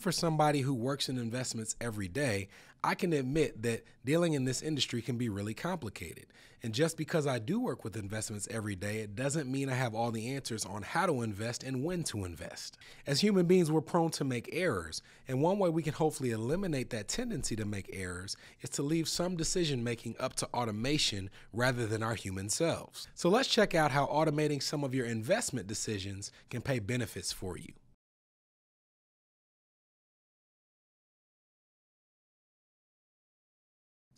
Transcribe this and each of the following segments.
for somebody who works in investments every day, I can admit that dealing in this industry can be really complicated. And just because I do work with investments every day, it doesn't mean I have all the answers on how to invest and when to invest. As human beings, we're prone to make errors, and one way we can hopefully eliminate that tendency to make errors is to leave some decision making up to automation rather than our human selves. So let's check out how automating some of your investment decisions can pay benefits for you.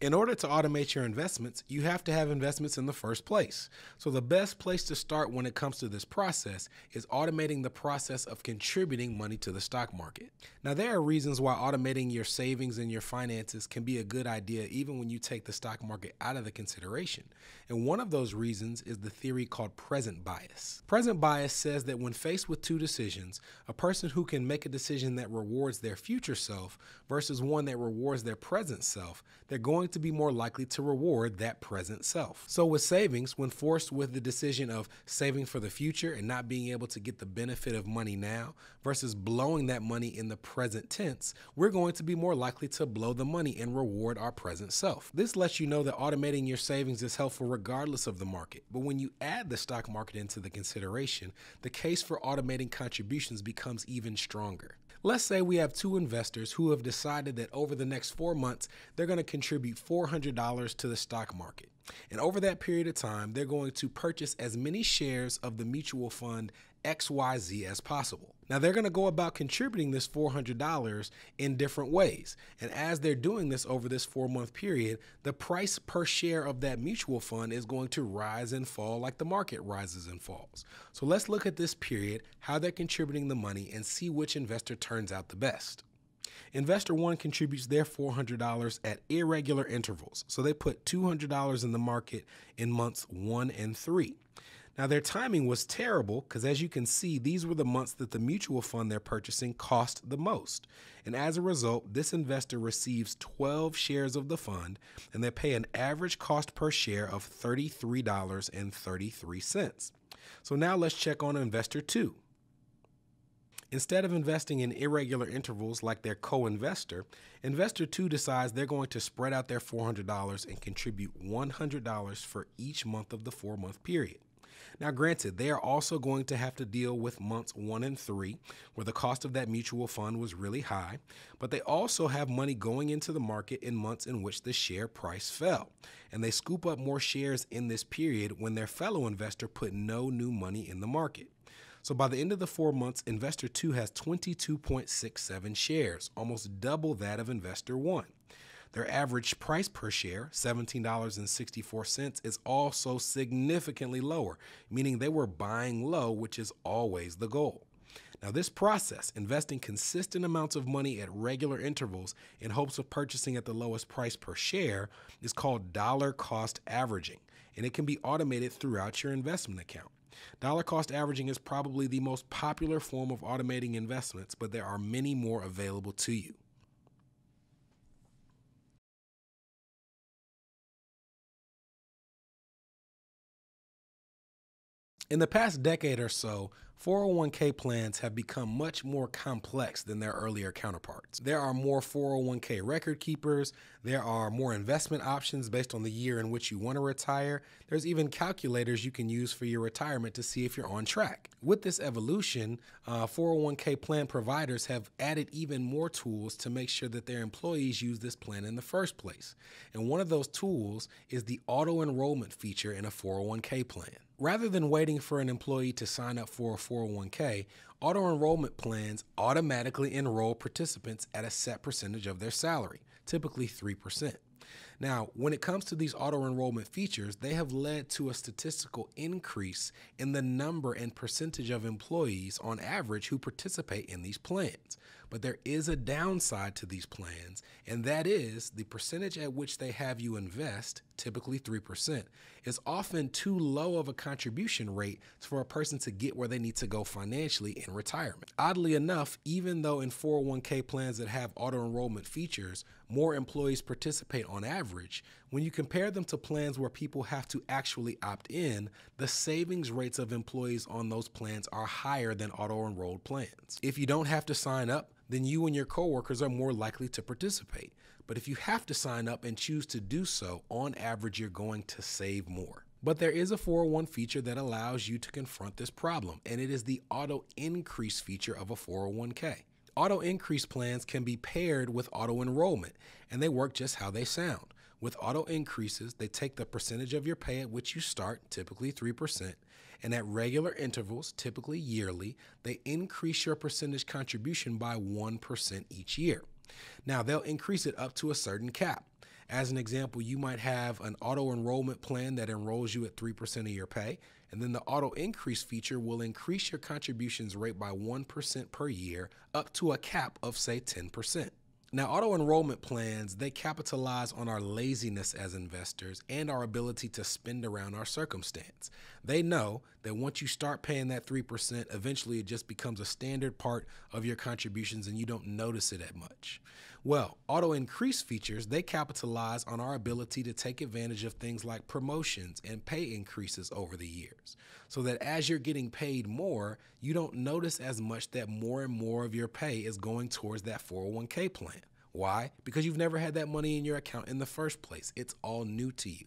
In order to automate your investments, you have to have investments in the first place. So the best place to start when it comes to this process is automating the process of contributing money to the stock market. Now, there are reasons why automating your savings and your finances can be a good idea even when you take the stock market out of the consideration. And one of those reasons is the theory called present bias. Present bias says that when faced with two decisions, a person who can make a decision that rewards their future self versus one that rewards their present self, they're going to be more likely to reward that present self. So with savings, when forced with the decision of saving for the future and not being able to get the benefit of money now versus blowing that money in the present tense, we're going to be more likely to blow the money and reward our present self. This lets you know that automating your savings is helpful regardless of the market. But when you add the stock market into the consideration, the case for automating contributions becomes even stronger. Let's say we have two investors who have decided that over the next 4 months, they're going to contribute $400 to the stock market. And over that period of time, they're going to purchase as many shares of the mutual fund XYZ as possible. Now, they're going to go about contributing this $400 in different ways. And as they're doing this over this 4-month period, the price per share of that mutual fund is going to rise and fall like the market rises and falls. So let's look at this period, how they're contributing the money, and see which investor turns out the best. Investor 1 contributes their $400 at irregular intervals. So they put $200 in the market in months 1 and 3. Now, their timing was terrible because, as you can see, these were the months that the mutual fund they're purchasing cost the most. And as a result, this investor receives 12 shares of the fund, and they pay an average cost per share of $33.33. So now let's check on investor 2. Instead of investing in irregular intervals like their co-investor, investor 2 decides they're going to spread out their $400 and contribute $100 for each month of the 4-month period. Now, granted, they are also going to have to deal with months 1 and 3, where the cost of that mutual fund was really high, but they also have money going into the market in months in which the share price fell, and they scoop up more shares in this period when their fellow investor put no new money in the market. So by the end of the 4 months, investor 2 has 22.67 shares, almost double that of investor 1. Their average price per share, $17.64, is also significantly lower, meaning they were buying low, which is always the goal. Now, this process, investing consistent amounts of money at regular intervals in hopes of purchasing at the lowest price per share, is called dollar cost averaging, and it can be automated throughout your investment account. Dollar cost averaging is probably the most popular form of automating investments, but there are many more available to you. In the past decade or so, 401k plans have become much more complex than their earlier counterparts. There are more 401k record keepers, there are more investment options based on the year in which you want to retire. There's even calculators you can use for your retirement to see if you're on track. With this evolution, 401k plan providers have added even more tools to make sure that their employees use this plan in the first place. And one of those tools is the auto-enrollment feature in a 401k plan. Rather than waiting for an employee to sign up for a 401k, auto-enrollment plans automatically enroll participants at a set percentage of their salary, typically 3%. Now, when it comes to these auto-enrollment features, they have led to a statistical increase in the number and percentage of employees on average who participate in these plans. But there is a downside to these plans, and that is the percentage at which they have you invest, typically 3%, is often too low of a contribution rate for a person to get where they need to go financially in retirement. Oddly enough, even though in 401k plans that have auto-enrollment features, more employees participate on average, when you compare them to plans where people have to actually opt in, the savings rates of employees on those plans are higher than auto-enrolled plans. If you don't have to sign up, then you and your coworkers are more likely to participate. But if you have to sign up and choose to do so, on average, you're going to save more. But there is a 401 feature that allows you to confront this problem, and it is the auto increase feature of a 401k. Auto increase plans can be paired with auto enrollment, and they work just how they sound. With auto increases, they take the percentage of your pay at which you start, typically 3%, and at regular intervals, typically yearly, they increase your percentage contribution by 1% each year. Now, they'll increase it up to a certain cap. As an example, you might have an auto enrollment plan that enrolls you at 3% of your pay, and then the auto increase feature will increase your contributions rate by 1% per year up to a cap of, say, 10%. Now, auto enrollment plans, they capitalize on our laziness as investors and our ability to spend around our circumstance. They know that once you start paying that 3%, eventually it just becomes a standard part of your contributions and you don't notice it as much. Well, auto increase features, they capitalize on our ability to take advantage of things like promotions and pay increases over the years, so that as you're getting paid more, you don't notice as much that more and more of your pay is going towards that 401k plan. Why? Because you've never had that money in your account in the first place. It's all new to you.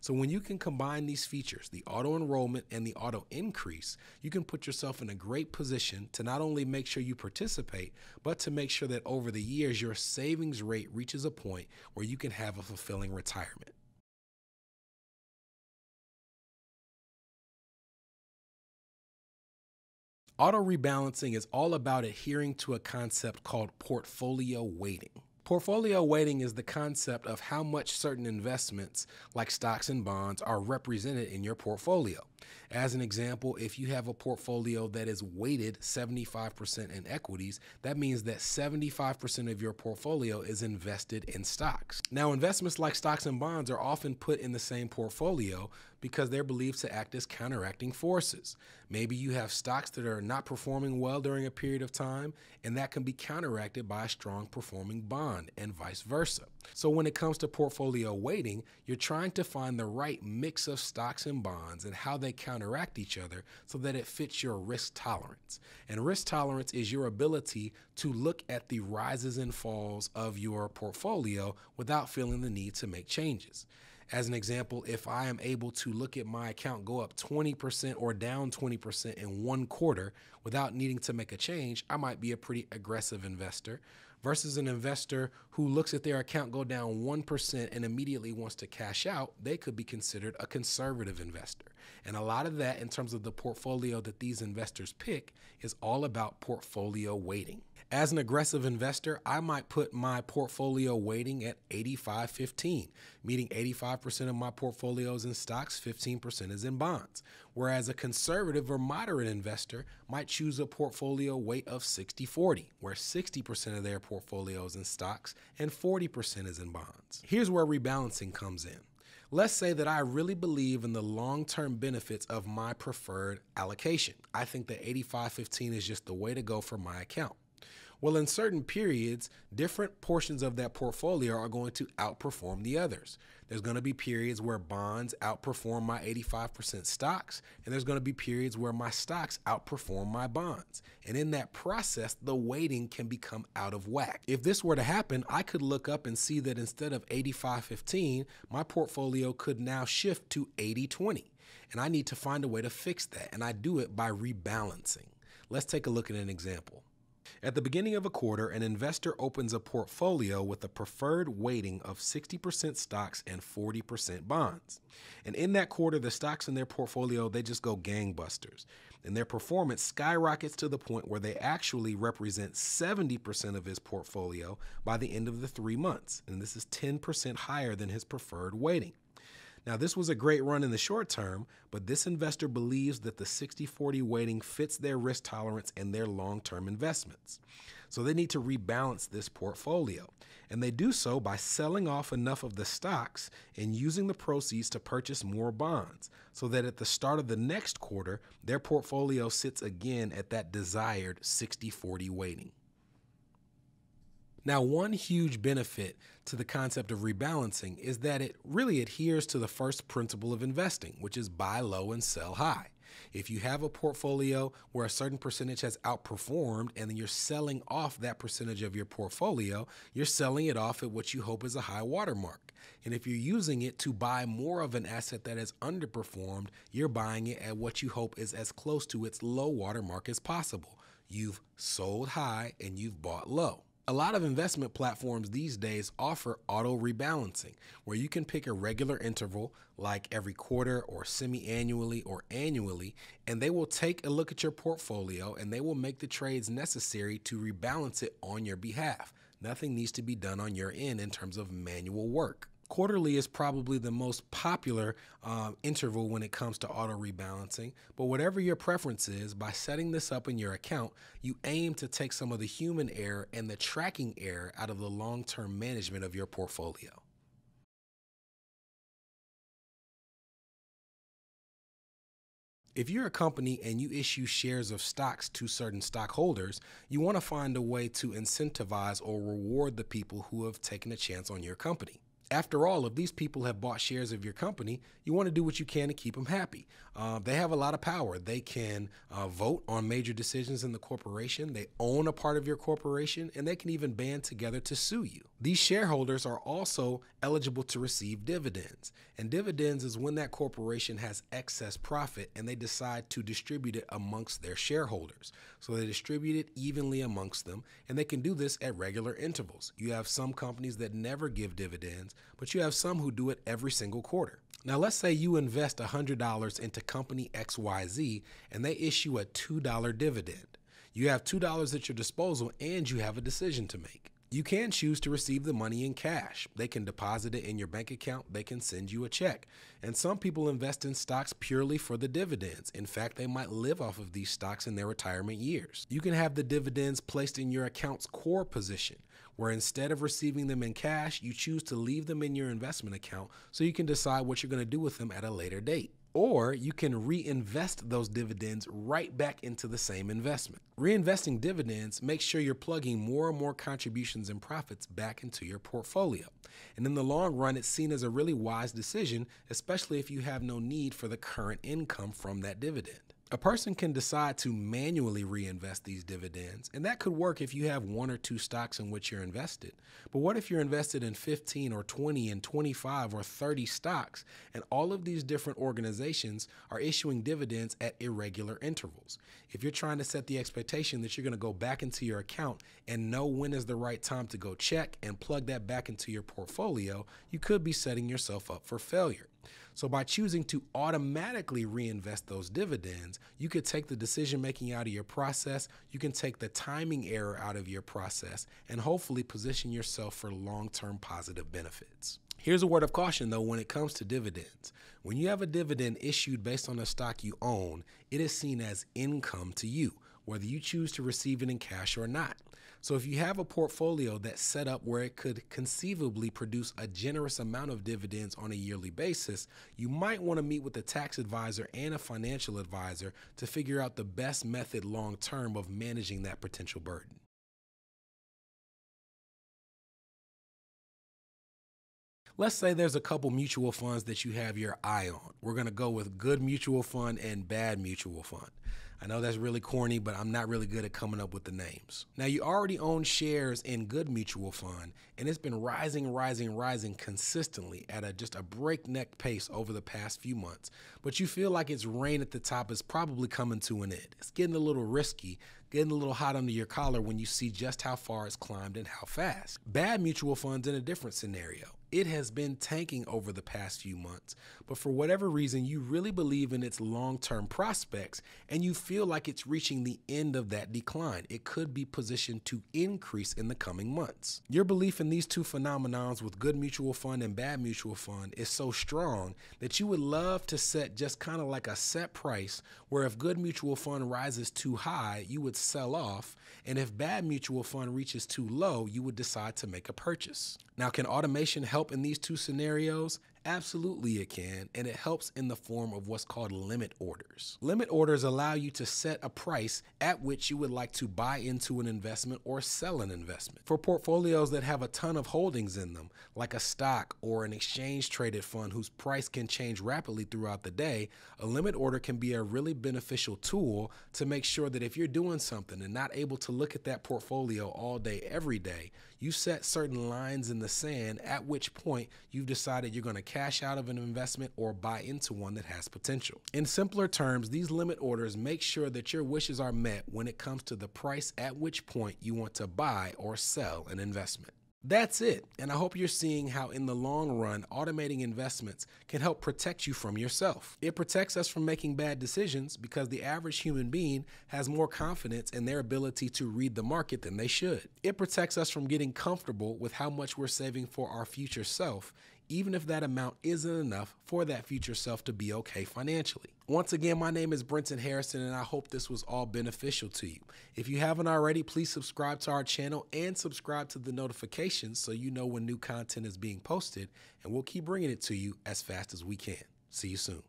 So when you can combine these features, the auto enrollment and the auto increase, you can put yourself in a great position to not only make sure you participate, but to make sure that over the years, your savings rate reaches a point where you can have a fulfilling retirement. Auto rebalancing is all about adhering to a concept called portfolio weighting. Portfolio weighting is the concept of how much certain investments, like stocks and bonds, are represented in your portfolio. As an example, if you have a portfolio that is weighted 75% in equities, that means that 75% of your portfolio is invested in stocks. Now, investments like stocks and bonds are often put in the same portfolio because they're believed to act as counteracting forces. Maybe you have stocks that are not performing well during a period of time, and that can be counteracted by a strong performing bond, and vice versa. So when it comes to portfolio weighting, you're trying to find the right mix of stocks and bonds and how they counteract each other so that it fits your risk tolerance. And risk tolerance is your ability to look at the rises and falls of your portfolio without feeling the need to make changes. As an example, if I am able to look at my account go up 20% or down 20% in one quarter without needing to make a change, I might be a pretty aggressive investor, versus an investor who looks at their account go down 1% and immediately wants to cash out. They could be considered a conservative investor. And a lot of that, in terms of the portfolio that these investors pick, is all about portfolio weighting. As an aggressive investor, I might put my portfolio weighting at 85-15, meaning 85% of my portfolio is in stocks, 15% is in bonds. Whereas a conservative or moderate investor might choose a portfolio weight of 60-40, where 60% of their portfolio is in stocks and 40% is in bonds. Here's where rebalancing comes in. Let's say that I really believe in the long-term benefits of my preferred allocation. I think that 85-15 is just the way to go for my account. Well, in certain periods, different portions of that portfolio are going to outperform the others. There's going to be periods where bonds outperform my 85% stocks, and there's going to be periods where my stocks outperform my bonds. And in that process, the weighting can become out of whack. If this were to happen, I could look up and see that instead of 85-15, my portfolio could now shift to 80-20. And I need to find a way to fix that, and I do it by rebalancing. Let's take a look at an example. At the beginning of a quarter, an investor opens a portfolio with a preferred weighting of 60% stocks and 40% bonds. And in that quarter, the stocks in their portfolio, they just go gangbusters. And their performance skyrockets to the point where they actually represent 70% of his portfolio by the end of the 3 months. And this is 10% higher than his preferred weighting. Now, this was a great run in the short term, but this investor believes that the 60-40 weighting fits their risk tolerance and their long-term investments. So they need to rebalance this portfolio. And they do so by selling off enough of the stocks and using the proceeds to purchase more bonds, so that at the start of the next quarter, their portfolio sits again at that desired 60-40 weighting. Now, one huge benefit to the concept of rebalancing is that it really adheres to the first principle of investing, which is buy low and sell high. If you have a portfolio where a certain percentage has outperformed and then you're selling off that percentage of your portfolio, you're selling it off at what you hope is a high watermark. And if you're using it to buy more of an asset that has underperformed, you're buying it at what you hope is as close to its low watermark as possible. You've sold high and you've bought low. A lot of investment platforms these days offer auto rebalancing, where you can pick a regular interval like every quarter or semi-annually or annually, and they will take a look at your portfolio and they will make the trades necessary to rebalance it on your behalf. Nothing needs to be done on your end in terms of manual work. Quarterly is probably the most popular interval when it comes to auto rebalancing, but whatever your preference is, by setting this up in your account, you aim to take some of the human error and the tracking error out of the long-term management of your portfolio. If you're a company and you issue shares of stocks to certain stockholders, you want to find a way to incentivize or reward the people who have taken a chance on your company. After all, if these people have bought shares of your company, you want to do what you can to keep them happy. They have a lot of power. They can vote on major decisions in the corporation. They own a part of your corporation, and they can even band together to sue you. These shareholders are also eligible to receive dividends. And dividends is when that corporation has excess profit and they decide to distribute it amongst their shareholders. So they distribute it evenly amongst them, and they can do this at regular intervals. You have some companies that never give dividends, but you have some who do it every single quarter. Now, let's say you invest $100 into company XYZ and they issue a $2 dividend. You have $2 at your disposal and you have a decision to make. You can choose to receive the money in cash. They can deposit it in your bank account. They can send you a check. And some people invest in stocks purely for the dividends. In fact, they might live off of these stocks in their retirement years. You can have the dividends placed in your account's core position, where instead of receiving them in cash, you choose to leave them in your investment account so you can decide what you're going to do with them at a later date. Or you can reinvest those dividends right back into the same investment. Reinvesting dividends makes sure you're plugging more and more contributions and profits back into your portfolio. And in the long run, it's seen as a really wise decision, especially if you have no need for the current income from that dividend. A person can decide to manually reinvest these dividends, and that could work if you have 1 or 2 stocks in which you're invested. But what if you're invested in 15 or 20 and 25 or 30 stocks, and all of these different organizations are issuing dividends at irregular intervals? If you're trying to set the expectation that you're going to go back into your account and know when is the right time to go check and plug that back into your portfolio, you could be setting yourself up for failure. So by choosing to automatically reinvest those dividends, you could take the decision making out of your process, you can take the timing error out of your process, and hopefully position yourself for long-term positive benefits. Here's a word of caution though when it comes to dividends. When you have a dividend issued based on a stock you own, it is seen as income to you, whether you choose to receive it in cash or not. So if you have a portfolio that's set up where it could conceivably produce a generous amount of dividends on a yearly basis, you might want to meet with a tax advisor and a financial advisor to figure out the best method long term of managing that potential burden. Let's say there's a couple mutual funds that you have your eye on. We're going to go with good mutual fund and bad mutual fund. I know that's really corny, but I'm not really good at coming up with the names. Now, you already own shares in good mutual fund, and it's been rising consistently at just a breakneck pace over the past few months. But you feel like its reign at the top is probably coming to an end. It's getting a little risky, getting a little hot under your collar when you see just how far it's climbed and how fast. Bad mutual funds in a different scenario. It has been tanking over the past few months, but for whatever reason, you really believe in its long-term prospects and you feel like it's reaching the end of that decline. It could be positioned to increase in the coming months. Your belief in these two phenomenons with good mutual fund and bad mutual fund is so strong that you would love to set just kind of like a set price where if good mutual fund rises too high, you would sell off, and if bad mutual fund reaches too low, you would decide to make a purchase. Now, can automation help in these two scenarios? Absolutely it can, and it helps in the form of what's called limit orders. Limit orders allow you to set a price at which you would like to buy into an investment or sell an investment. For portfolios that have a ton of holdings in them, like a stock or an exchange-traded fund whose price can change rapidly throughout the day, a limit order can be a really beneficial tool to make sure that if you're doing something and not able to look at that portfolio all day, every day, you set certain lines in the sand at which point you've decided you're going to cash out of an investment or buy into one that has potential. In simpler terms, these limit orders make sure that your wishes are met when it comes to the price at which point you want to buy or sell an investment. That's it, and I hope you're seeing how in the long run, automating investments can help protect you from yourself. It protects us from making bad decisions because the average human being has more confidence in their ability to read the market than they should. It protects us from getting comfortable with how much we're saving for our future self, even if that amount isn't enough for that future self to be okay financially. Once again, my name is Brenton Harrison, and I hope this was all beneficial to you. If you haven't already, please subscribe to our channel and subscribe to the notifications so you know when new content is being posted, and we'll keep bringing it to you as fast as we can. See you soon.